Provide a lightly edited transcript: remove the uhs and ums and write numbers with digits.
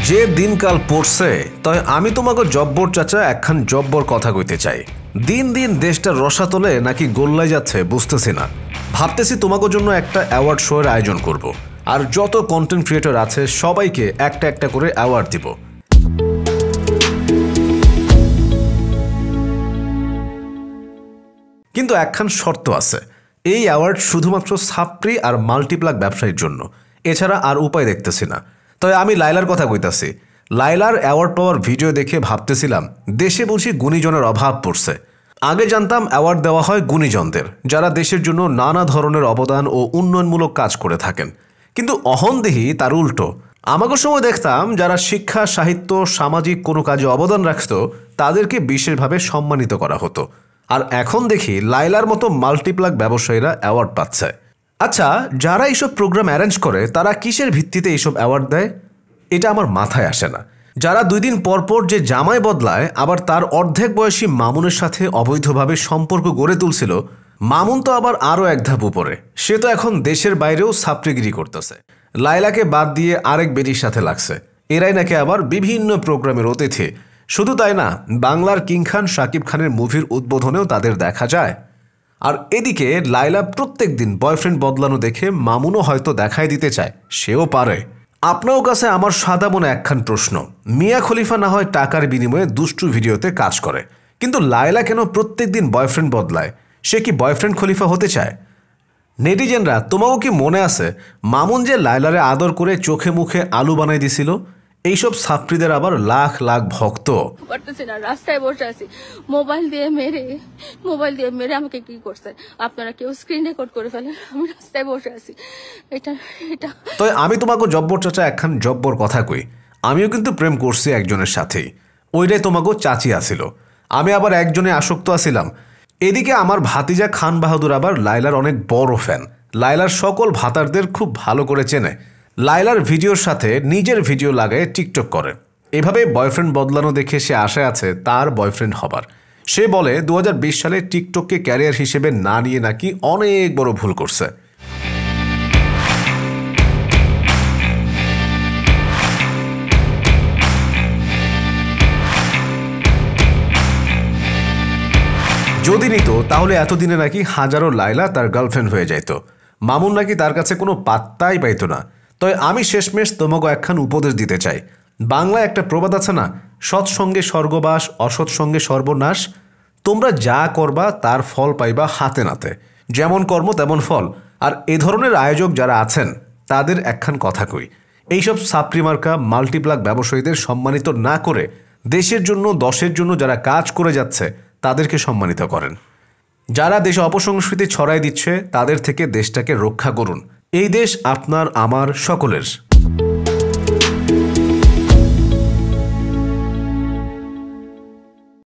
যে দিনকাল পড়ছে তাই আমি তোমাকে জব্বর চাচা একখান জব্বর কথা কইতে চাই। দিন দিন দেশটা রসাতলে নাকি গোল্লায় যাচ্ছে বুঝতেছি না। ভাবতেছি তোমাকে জন্য একটা অ্যাওয়ার্ড শোয়ের আয়োজন করব, আর যত কন্টেন্ট ক্রিয়েটর আছে সবাইকে একটা একটা করে অ্যাওয়ার্ড দিব। কিন্তু একখান শর্ত আছে, এই অ্যাওয়ার্ড শুধুমাত্র ছাত্রী আর মাল্টিপ্লাক ব্যবসায়ীর জন্য, এছাড়া আর উপায় দেখতেছি না। তাই আমি লাইলার কথা কইতাছি। লাইলার অ্যাওয়ার্ড পাওয়ার ভিডিও দেখে ভাবতেছিলাম দেশে বুঝি গুণীজনের অভাব পড়ছে। আগে জানতাম অ্যাওয়ার্ড দেওয়া হয় গুণীজনদের, যারা দেশের জন্য নানা ধরনের অবদান ও উন্নয়নমূলক কাজ করে থাকেন। কিন্তু অহনদেহি তার উল্টো। আমাকে সময় দেখতাম যারা শিক্ষা, সাহিত্য, সামাজিক কোনো কাজে অবদান রাখত তাদেরকে বিশেষভাবে সম্মানিত করা হতো। আর এখন দেখি লাইলার মতো মাল্টিপ্লাক ব্যবসায়ীরা অ্যাওয়ার্ড পাচ্ছে। আচ্ছা, যারা এইসব প্রোগ্রাম অ্যারেঞ্জ করে তারা কিসের ভিত্তিতে এইসব অ্যাওয়ার্ড দেয় এটা আমার মাথায় আসে না। যারা 2 দিন পর পর যে জামাই বদলায়, আবার তার অর্ধেক বয়সী মামুনের সাথে অবৈধভাবে সম্পর্ক গড়ে তুলছিল, মামুন তো আবার আরও এক ধাপ উপরে। সে তো এখন দেশের বাইরেও ছাত্রীগিরি করতেছে। লাইলাকে বাদ দিয়ে আরেক বেটির সাথে লাগছে। এরাই নাকি আবার বিভিন্ন প্রোগ্রামের অতিথি। শুধু তাই না, বাংলার কিং খান শাকিব খানের মুভির উদ্বোধনেও তাদের দেখা যায়। আর এদিকে লাইলা প্রত্যেক দিন বয়ফ্রেন্ড বদলানো দেখে মামুনও হয়তো দেখাই দিতে চায় সেও পারে। আপনার কাছে আমার সাদা মনে একখান প্রশ্ন, মিয়া খলিফা না হয় টাকার বিনিময়ে দুষ্টু ভিডিওতে কাজ করে, কিন্তু লাইলা কেন প্রত্যেক দিন বয়ফ্রেন্ড বদলায়? সে কি বয়ফ্রেন্ড খলিফা হতে চায়? নেটিজেনরা, তোমাকেও কি মনে আছে মামুন যে লাইলারে আদর করে চোখে মুখে আলু বানাই দিছিল? এইসব ছাত্রীদের আবার লাখ লাখ ভক্ত। রাস্তায় বসে আছি, মোবাইল দিয়ে মেরে আমাকে কি করছে আপনারা কেউ স্ক্রিন রেকর্ড করে ফেলেন। আমি রাস্তায় বসে আছি। এটা তো আমি তোমাকে জব্বর চাচা একখান জব্বর কথা কই। আমিও কিন্তু প্রেম করছি একজনের সাথেই, ওইটাই তোমাকে চাচি আসিল। আমি আবার একজনে আসক্ত আছিলাম। এদিকে আমার ভাতিজা খান বাহাদুর আবার লাইলার অনেক বড় ফ্যান। লাইলার সকল ভাতারদের খুব ভালো করে চেনে। লাইলার ভিডিওর সাথে নিজের ভিডিও লাগায় টিকটক করে। এভাবে বয়ফ্রেন্ড বদলানো দেখে সে আশায় আছে তার বয়ফ্রেন্ড হবার। সে বলে 2020 সালে টিকটককে ক্যারিয়ার হিসেবে না নিয়ে নাকি অনেক বড় ভুল করছে। যদি নিত তাহলে এতদিনে নাকি হাজারো লাইলা তার গার্লফ্রেন্ড হয়ে যাইত। মামুন নাকি তার কাছে কোনো পাত্তাই পাইত না। তবে আমি শেষমেশ তোমাকে একখান উপদেশ দিতে চাই। বাংলায় একটা প্রবাদ আছে না, সৎসঙ্গে স্বর্গবাস, অসৎসঙ্গে সর্বনাশ। তোমরা যা করবা তার ফল পাইবা হাতে নাতে, যেমন কর্ম তেমন ফল। আর এ ধরনের আয়োজক যারা আছেন তাদের একখান কথা কই, এইসব ছাত্রী মার্কা মাল্টিপ্লাক ব্যবসায়ীদের সম্মানিত না করে দেশের জন্য, দশের জন্য যারা কাজ করে যাচ্ছে তাদেরকে সম্মানিত করেন। যারা দেশে অপসংস্কৃতি ছড়াই দিচ্ছে তাদের থেকে দেশটাকে রক্ষা করুন। এই দেশ আপনার, আমার, সকলের।